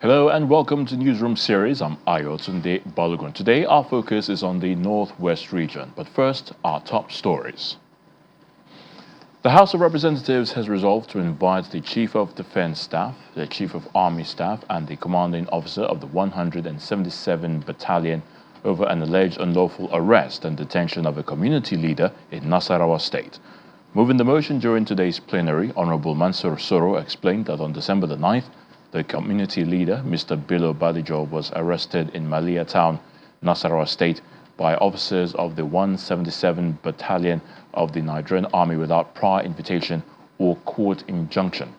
Hello and welcome to Newsroom series. I'm Ayotunde Balogun. Today our focus is on the Northwest region, but first our top stories. The House of Representatives has resolved to invite the Chief of Defense Staff, the Chief of Army Staff and the Commanding Officer of the 177 Battalion over an alleged unlawful arrest and detention of a community leader in Nasarawa State. Moving the motion during today's plenary, Honorable Mansur Soro explained that on December the 9th, the community leader, Mr. Bilo Badijo, was arrested in Malia Town, Nasarawa State, by officers of the 177 Battalion of the Nigerian Army without prior invitation or court injunction.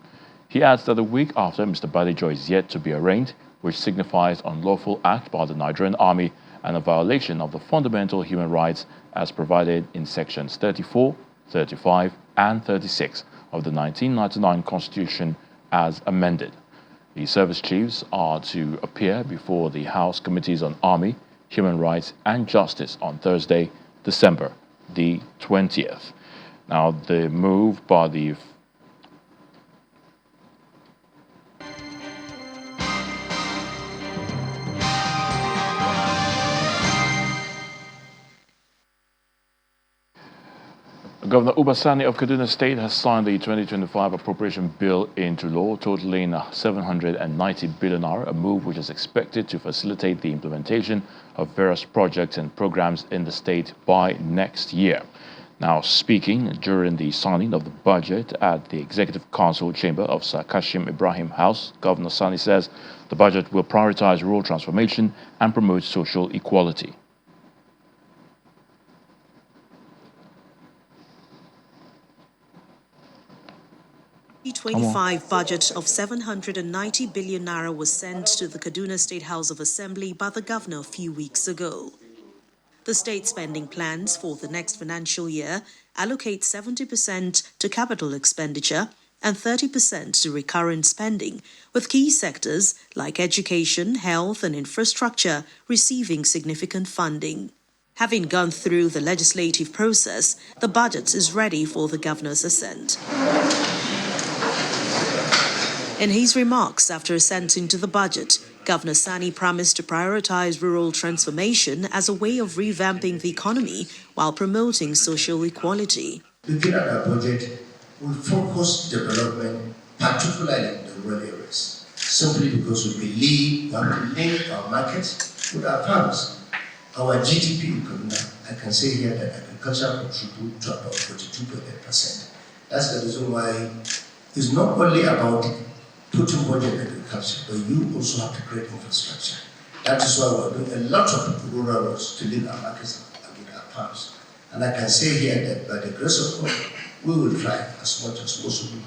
He adds that a week after Mr. Badijo is yet to be arraigned, which signifies unlawful act by the Nigerian Army and a violation of the fundamental human rights as provided in sections 34, 35, and 36 of the 1999 Constitution as amended. The service chiefs are to appear before the House Committees on Army, Human Rights and Justice on Thursday, December the 20th. Now, the move by the Governor Ubasani of Kaduna State has signed the 2025 appropriation bill into law, totaling 790 billion naira, a move which is expected to facilitate the implementation of various projects and programs in the state by next year. Now, speaking during the signing of the budget at the Executive Council chamber of Sir Kashim Ibrahim House, Governor Sani says the budget will prioritize rural transformation and promote social equality. 2025 budget of 790 billion naira was sent to the Kaduna State House of Assembly by the governor a few weeks ago. The state spending plans for the next financial year allocate 70% to capital expenditure and 30% to recurrent spending, with key sectors like education, health and infrastructure receiving significant funding. Having gone through the legislative process, the budget is ready for the governor's assent. In his remarks after assenting to the budget, Governor Sani promised to prioritize rural transformation as a way of revamping the economy while promoting social equality. Looking at our budget, we focus development, particularly in the rural areas, simply because we believe we have to link our markets with our farmers. Our GDP in Kaduna, I can say here that agriculture contributes to about 42.8%. That's the reason why it's not only about putting budget in agriculture, but you also have to create infrastructure. That is why we're doing a lot of rural roads to link our markets with our farms. And I can say here that by the grace of God, we will try as much as possible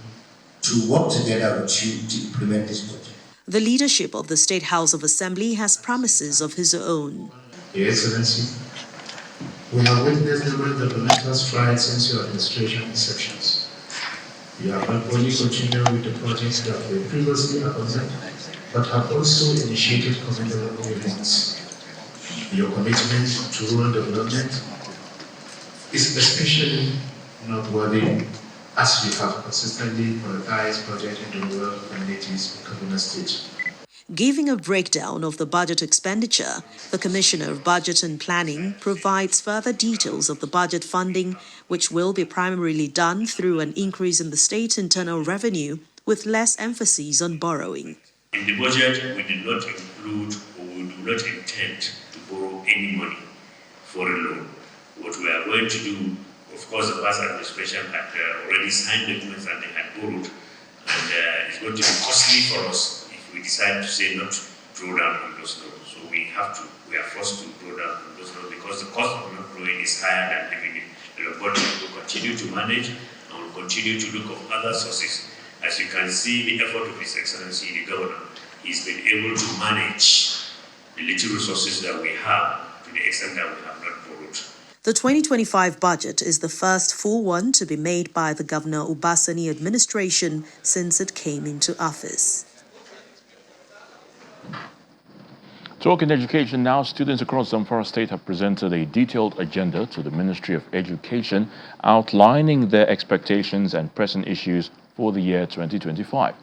to work together with you to implement this budget. The leadership of the State House of Assembly has promises of his own. Your Excellency, we have witnessed numerous developmental strides since your administration inceptions. You have not only continued with the projects that were previously abandoned, but have also initiated commendable events. Your commitment to rural development is especially noteworthy as you have consistently prioritized projects in the rural communities in Kaduna State. Giving a breakdown of the budget expenditure, the Commissioner of Budget and Planning provides further details of the budget funding, which will be primarily done through an increase in the state's internal revenue, with less emphasis on borrowing. In the budget, we did not include or we do not intend to borrow any money for a loan. What we are going to do, of course, the past administration had already signed documents and they had borrowed, and it's going to be costly for us we decide to say not to draw down on those loans. So we are forced to draw down on those loans because the cost of not borrowing is higher than living it. The budget will continue to manage and will continue to look for other sources. As you can see, the effort of His Excellency, the Governor, he's been able to manage the little resources that we have to the extent that we have not borrowed. The 2025 budget is the first full one to be made by the Governor Ubasani administration since it came into office. Talking education now, students across Zamfara State have presented a detailed agenda to the Ministry of Education outlining their expectations and pressing issues for the year 2025.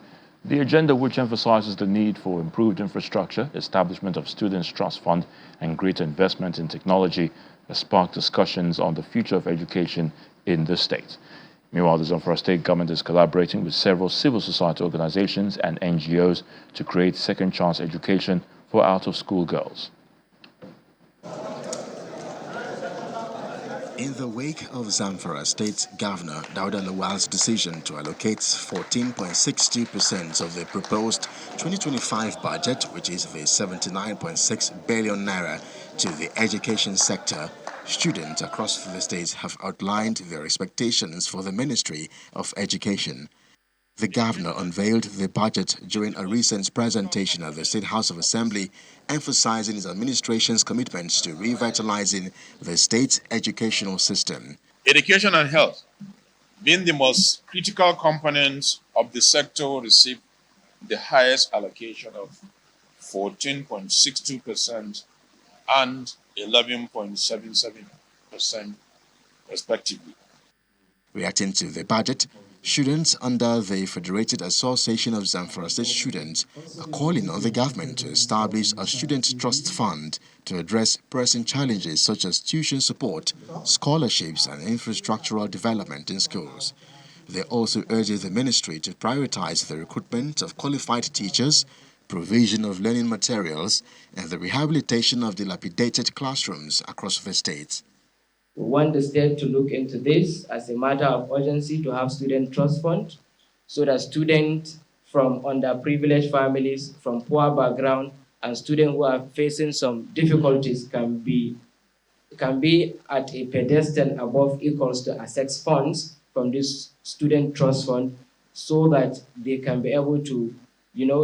The agenda, which emphasizes the need for improved infrastructure, establishment of Students' Trust Fund, and greater investment in technology, has sparked discussions on the future of education in the state. Meanwhile, the Zamfara State government is collaborating with several civil society organizations and NGOs to create second chance education for out-of-school girls. In the wake of Zamfara State Governor Dauda Lawal's decision to allocate 14.62% of the proposed 2025 budget, which is the 79.6 billion naira, to the education sector, students across the state have outlined their expectations for the Ministry of Education. The governor unveiled the budget during a recent presentation at the State House of Assembly, emphasizing his administration's commitments to revitalizing the state's educational system. Education and health, being the most critical components of the sector, received the highest allocation of 14.62% and 11.77% respectively. Reacting to the budget, students under the Federated Association of Zamfara State Students are calling on the government to establish a student trust fund to address pressing challenges such as tuition support, scholarships, and infrastructural development in schools. They also urge the ministry to prioritize the recruitment of qualified teachers, provision of learning materials, and the rehabilitation of dilapidated classrooms across the state. We want the state to look into this as a matter of urgency, to have student trust fund so that students from underprivileged families, from poor background, and students who are facing some difficulties can be at a pedestal above equals to access funds from this student trust fund so that they can be able to,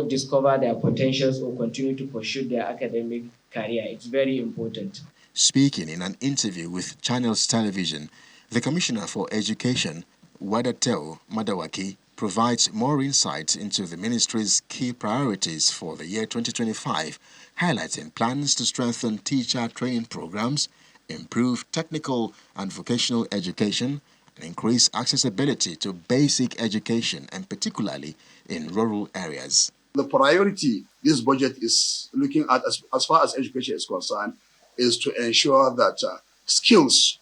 discover their potentials or continue to pursue their academic career. It's very important. Speaking in an interview with Channels Television, the Commissioner for Education, Wadateo Madawaki, provides more insight into the ministry's key priorities for the year 2025, highlighting plans to strengthen teacher training programs, improve technical and vocational education, and increase accessibility to basic education, and particularly in rural areas. The priority this budget is looking at as far as education is concerned is to ensure that skills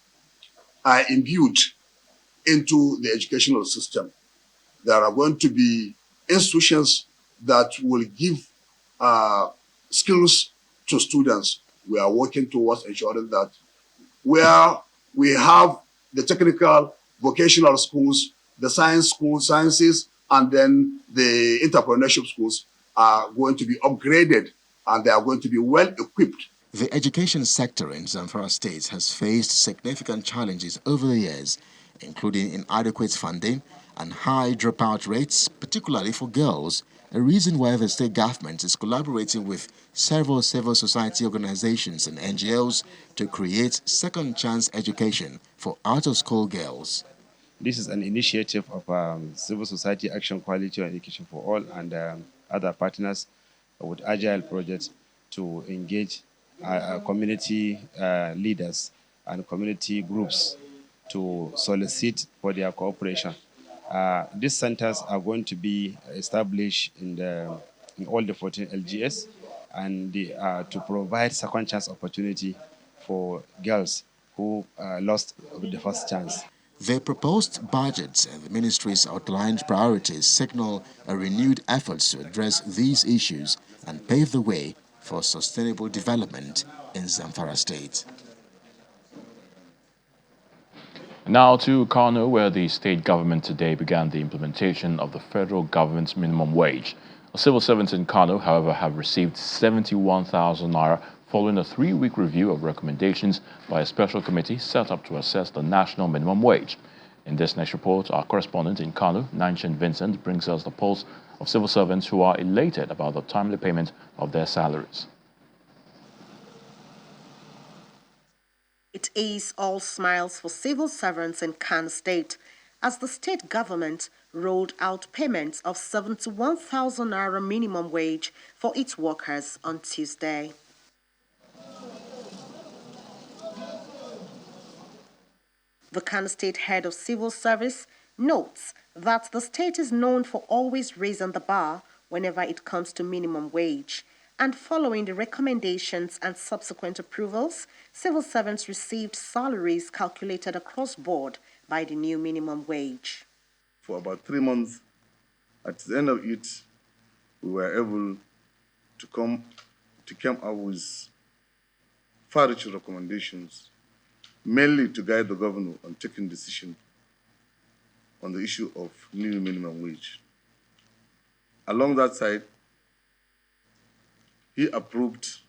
are imbued into the educational system. There are going to be institutions that will give skills to students. We are working towards ensuring that where we have the technical, vocational schools, the science schools, sciences, and then the entrepreneurship schools are going to be upgraded and they are going to be well equipped. The education sector in Zamfara State has faced significant challenges over the years, including inadequate funding and high dropout rates, particularly for girls, a reason why the state government is collaborating with several civil society organizations and NGOs to create second chance education for out-of-school girls. This is an initiative of Civil Society Action Quality and Education for All and other partners with Agile projects to engage community leaders and community groups to solicit for their cooperation. These centers are going to be established in all the 14 LGS and to provide second chance opportunity for girls who lost the first chance. The proposed budget and the ministry's outlined priorities signal a renewed effort to address these issues and pave the way for sustainable development in Zamfara State. Now to Kano, where the state government today began the implementation of the federal government's minimum wage. Civil servants in Kano, however, have received 71,000 naira following a 3-week review of recommendations by a special committee set up to assess the national minimum wage. In this next report, our correspondent in Kano, Nanshan Vincent, brings us the pulse of civil servants who are elated about the timely payment of their salaries. It is all smiles for civil servants in Kano State as the state government rolled out payments of 71,000 naira minimum wage for its workers on Tuesday. The Kano State head of civil service notes that the state is known for always raising the bar whenever it comes to minimum wage. And following the recommendations and subsequent approvals, civil servants received salaries calculated across board by the new minimum wage. For about 3 months, at the end of it, we were able to come up with far-reaching recommendations, mainly to guide the governor on taking decision on the issue of new minimum wage. Along that side, he approved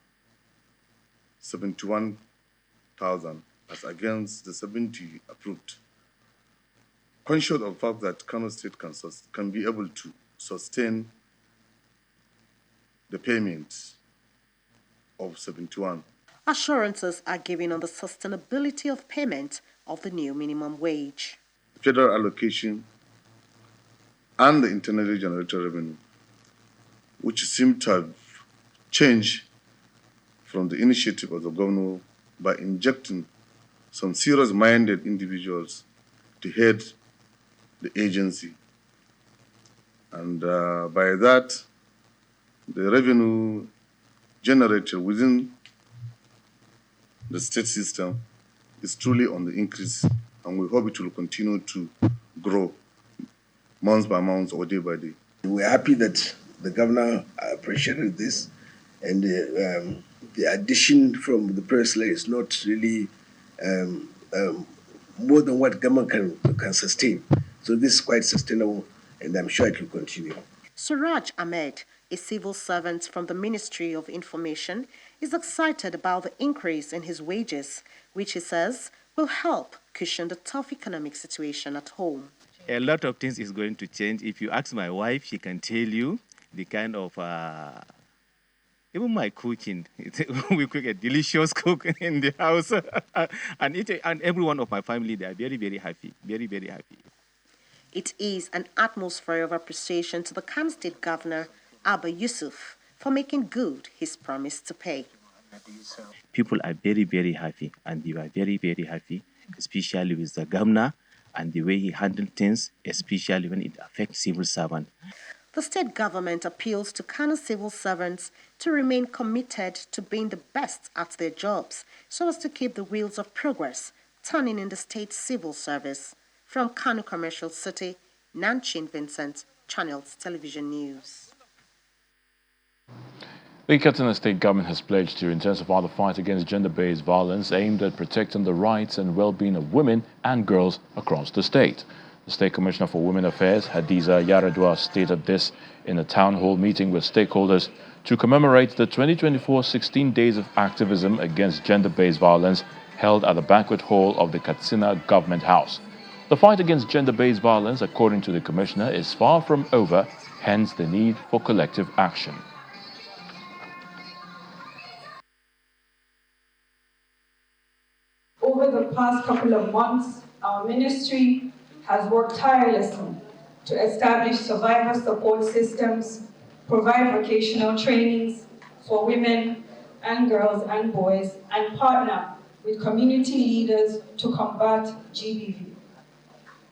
71,000 as against the 70 approved, conscious of the fact that Kano State can be able to sustain the payment of 71. Assurances are given on the sustainability of payment of the new minimum wage. The federal allocation and the internally generated revenue, which seem to have changed from the initiative of the governor by injecting some serious-minded individuals to head the agency. And by that, the revenue generated within the state system is truly on the increase, and we hope it will continue to grow month by month or day by day. We're happy that the governor appreciated this, and the addition from the president is not really more than what government can sustain. So this is quite sustainable, and I'm sure it will continue. Suraj Ahmed, a civil servant from the Ministry of Information, is excited about the increase in his wages, which he says will help cushion the tough economic situation at home. A lot of things is going to change. If you ask my wife, she can tell you the kind of, even my cooking, we cook a delicious cook in the house. and every one of my family, they are very, very happy, very, very happy. It is an atmosphere of appreciation to the Kano State Governor, Abba Yusuf, for making good his promise to pay. People are very, very happy, and they are very, very happy, especially with the governor and the way he handled things, especially when it affects civil servants. The state government appeals to Kano civil servants to remain committed to being the best at their jobs so as to keep the wheels of progress turning in the state civil service. From Kano Commercial City, Nanchin Vincent, Channels Television News. The Katsina State government has pledged to intensify the fight against gender-based violence aimed at protecting the rights and well-being of women and girls across the state. The State Commissioner for Women Affairs, Hadiza Yaradua, stated this in a town hall meeting with stakeholders to commemorate the 2024 16 Days of Activism Against Gender-Based Violence held at the banquet hall of the Katsina Government House. The fight against gender-based violence, according to the Commissioner, is far from over, hence the need for collective action. Over the past couple of months, our ministry has worked tirelessly to establish survivor support systems, provide vocational trainings for women and girls and boys, and partner with community leaders to combat GBV.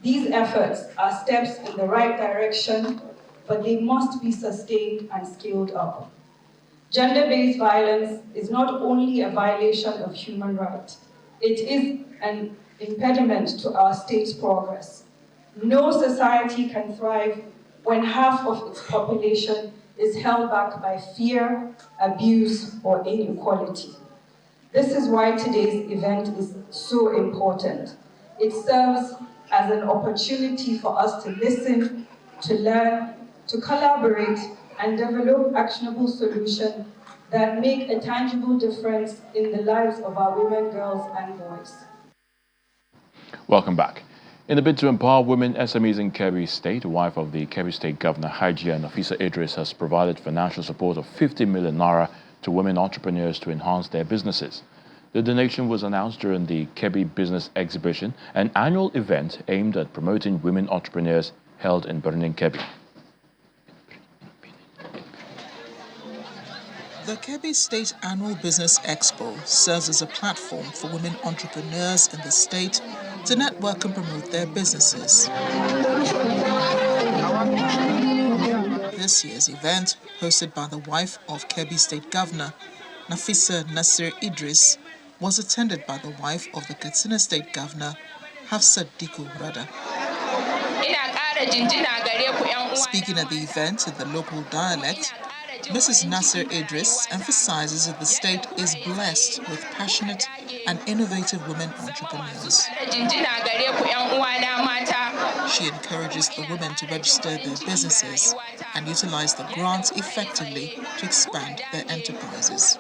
These efforts are steps in the right direction, but they must be sustained and scaled up. Gender-based violence is not only a violation of human rights, it is an impediment to our state's progress. No society can thrive when half of its population is held back by fear, abuse, or inequality. This is why today's event is so important. It serves as an opportunity for us to listen, to learn, to collaborate, and develop actionable solutions that make a tangible difference in the lives of our women, girls, and boys. Welcome back. In a bid to empower women SMEs in Kebbi State, wife of the Kebbi State Governor Hajia Nafisa Idris has provided financial support of 50 million naira to women entrepreneurs to enhance their businesses. The donation was announced during the Kebbi Business Exhibition, an annual event aimed at promoting women entrepreneurs held in Birnin Kebbi. The Kebbi State Annual Business Expo serves as a platform for women entrepreneurs in the state to network and promote their businesses. this year's event, hosted by the wife of Kebbi State Governor, Nafisa Nasir Idris, was attended by the wife of the Katsina State Governor, Hafsat Diko Rada. Speaking at the event in the local dialect, Mrs. Nasir Idris emphasizes that the state is blessed with passionate and innovative women entrepreneurs. She encourages the women to register their businesses and utilize the grants effectively to expand their enterprises.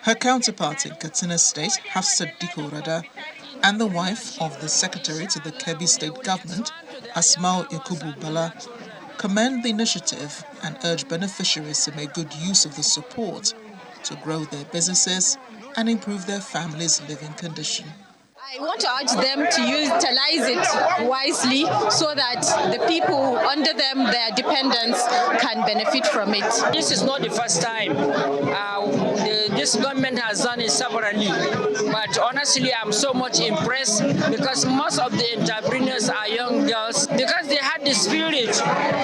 Her counterpart in Katsina State, Hafsat Diko Rada, and the wife of the Secretary to the Kebbi State Government, Asmao Yakubu Bala, commend the initiative and urge beneficiaries to make good use of the support to grow their businesses and improve their families' living condition. I want to urge them to utilize it wisely so that the people under them, their dependents, can benefit from it. This is not the first time. This government has done it separately. But honestly, I'm so much impressed because most of the entrepreneurs are young girls. Because they had the spirit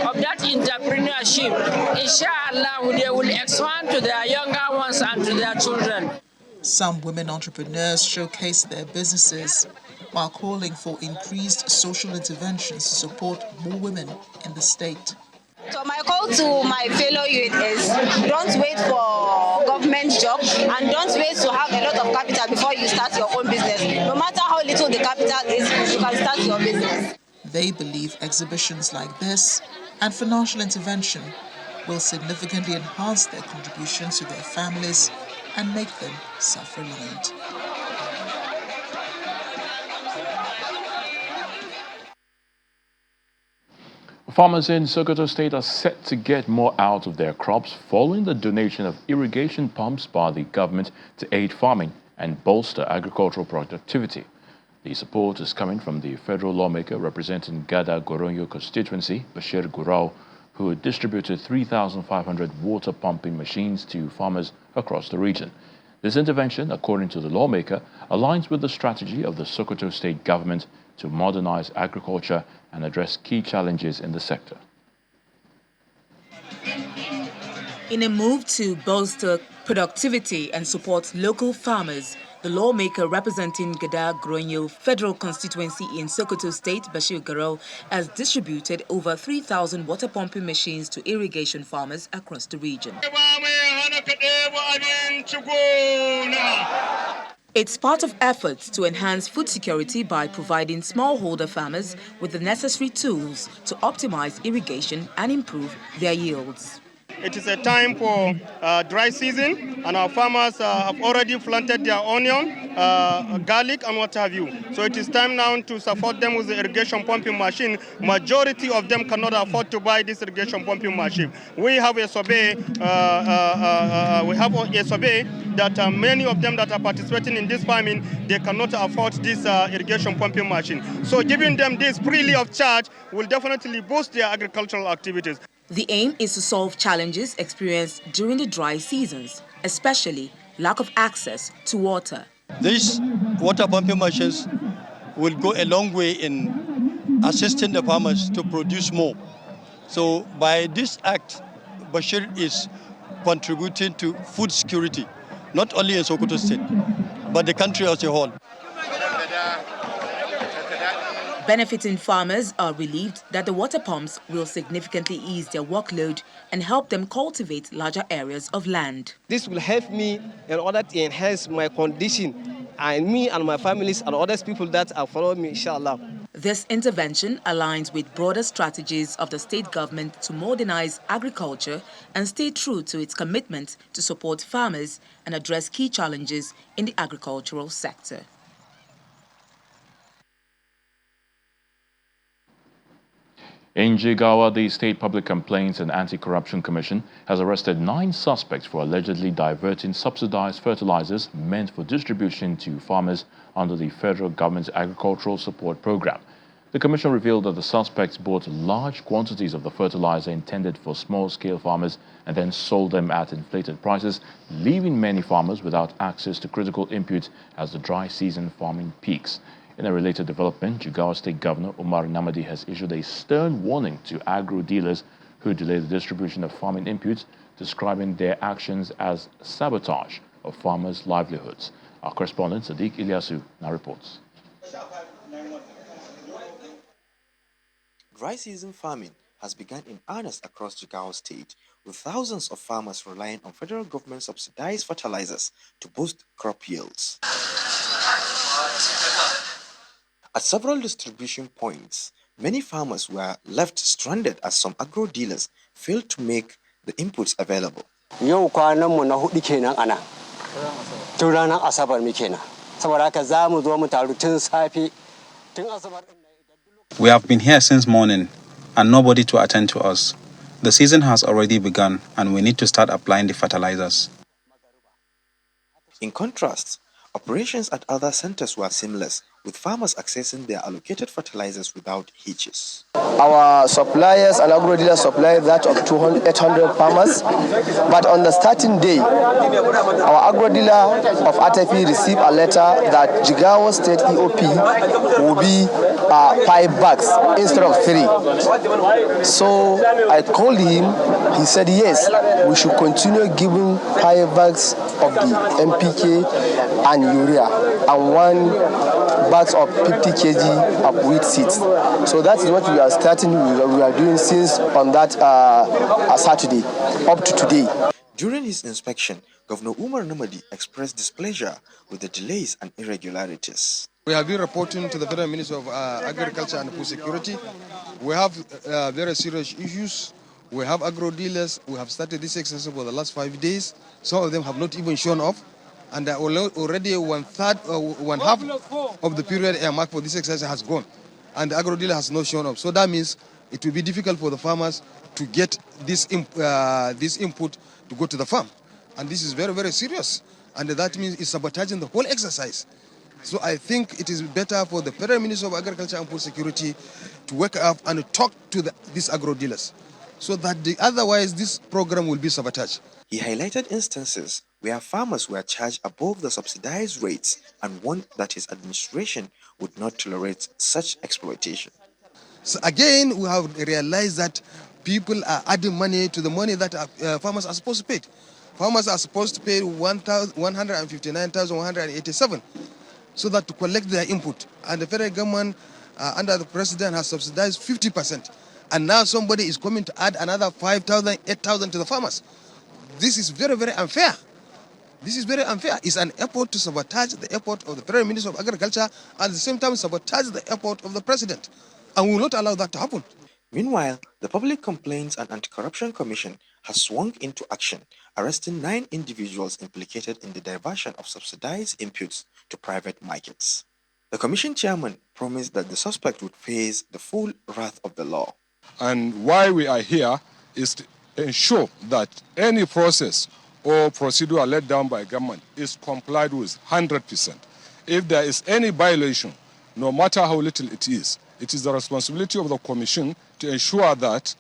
of that entrepreneurship, inshallah, they will expand to their younger ones and to their children. Some women entrepreneurs showcase their businesses while calling for increased social interventions to support more women in the state. So my call to my fellow youth is don't wait for government job and don't wait to have a lot of capital before you start your own business. No matter how little the capital is, you can start your business. They believe exhibitions like this and financial intervention will significantly enhance their contributions to their families and make them self-reliant. Farmers in Sokoto State are set to get more out of their crops following the donation of irrigation pumps by the government to aid farming and bolster agricultural productivity. The support is coming from the federal lawmaker representing Gada Goronyo constituency, Bashir Gurau, who distributed 3,500 water pumping machines to farmers across the region. This intervention, according to the lawmaker, aligns with the strategy of the Sokoto State government to modernize agriculture and address key challenges in the sector. In a move to bolster productivity and support local farmers, the lawmaker representing Gada Gronyo Federal Constituency in Sokoto State, Bashir Gurau, has distributed over 3,000 water pumping machines to irrigation farmers across the region. It's part of efforts to enhance food security by providing smallholder farmers with the necessary tools to optimize irrigation and improve their yields. It is a time for dry season, and our farmers have already planted their onion, garlic, and what have you. So it is time now to support them with the irrigation pumping machine. Majority of them cannot afford to buy this irrigation pumping machine. We have a survey. That many of them that are participating in this farming, they cannot afford this irrigation pumping machine. So giving them this freely of charge will definitely boost their agricultural activities. The aim is to solve challenges experienced during the dry seasons, especially lack of access to water. These water pumping machines will go a long way in assisting the farmers to produce more. So by this act, Bashir is contributing to food security, not only in Sokoto State, but the country as a whole. Benefiting farmers are relieved that the water pumps will significantly ease their workload and help them cultivate larger areas of land. This will help me in order to enhance my condition, and me and my families and other people that are following me, inshallah. This intervention aligns with broader strategies of the state government to modernize agriculture and stay true to its commitment to support farmers and address key challenges in the agricultural sector. In Jigawa, the State Public Complaints and Anti-Corruption Commission has arrested 9 suspects for allegedly diverting subsidized fertilizers meant for distribution to farmers under the federal government's agricultural support program. The commission revealed that the suspects bought large quantities of the fertilizer intended for small-scale farmers and then sold them at inflated prices, leaving many farmers without access to critical inputs as the dry season farming peaks. In a related development, Jigawa State Governor Umar Namadi has issued a stern warning to agro dealers who delay the distribution of farming inputs, describing their actions as sabotage of farmers' livelihoods. Our correspondent Sadiq Ilyasu now reports. Dry season farming has begun in earnest across Jigawa State, with thousands of farmers relying on federal government subsidized fertilizers to boost crop yields. At several distribution points, many farmers were left stranded as some agro dealers failed to make the inputs available. We have been here since morning and nobody to attend to us. The season has already begun and we need to start applying the fertilizers. In contrast, operations at other centers were seamless, with farmers accessing their allocated fertilizers without hitches. Our suppliers and agro dealers supply that of 800 farmers, but on the starting day, our agro dealer of Atapi received a letter that Jigawa State EOP will be 5 bags instead of 3. So I called him, he said yes, we should continue giving 5 bags of the MPK and urea and 1 bags of 50 kg of wheat seeds. So that is what we are starting, we are doing since on that Saturday up to today. During his inspection, Governor Umar Namadi expressed displeasure with the delays and irregularities. We have been reporting to the Federal Ministry of Agriculture and Food Security. We have very serious issues. We have agro dealers who have started this exercise for the last 5 days. Some of them have not even shown up. And already one half of the period earmarked for this exercise has gone. And the agro dealer has not shown up. So that means it will be difficult for the farmers to get this input to go to the farm. And this is very, very serious. And that means it's sabotaging the whole exercise. So I think it is better for the Federal Ministry of Agriculture and Food Security to wake up and talk to these agro dealers, so that otherwise this program will be sabotaged. He highlighted instances where farmers were charged above the subsidized rates and warned that his administration would not tolerate such exploitation. So again, we have realized that people are adding money to the money that farmers are supposed to pay. Farmers are supposed to pay 159,187 so that to collect their input. And the federal government, under the president, has subsidized 50%. And now somebody is coming to add another 5,000, 8,000 to the farmers. This is very, very unfair. This is very unfair. It's an effort to sabotage the effort of the Federal Ministry of Agriculture and at the same time sabotage the effort of the president. And we will not allow that to happen. Meanwhile, the Public Complaints and Anti-Corruption Commission has swung into action, arresting 9 individuals implicated in the diversion of subsidized inputs to private markets. The commission chairman promised that the suspect would face the full wrath of the law. And why we are here is to ensure that any process or procedure laid down by government is complied with 100%. If there is any violation, no matter how little it is the responsibility of the commission to ensure that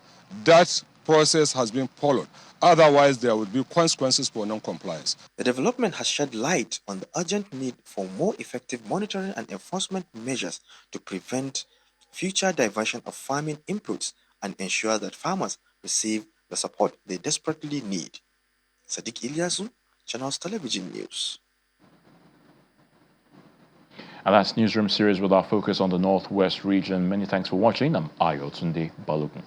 that process has been followed. Otherwise, there will be consequences for non-compliance. The development has shed light on the urgent need for more effective monitoring and enforcement measures to prevent future diversion of farming inputs and ensure that farmers receive the support they desperately need. Sadiq Ilyasu, Channels Television News. And that's Newsroom series with our focus on the Northwest region. Many thanks for watching. I'm Ayotunde Balogun.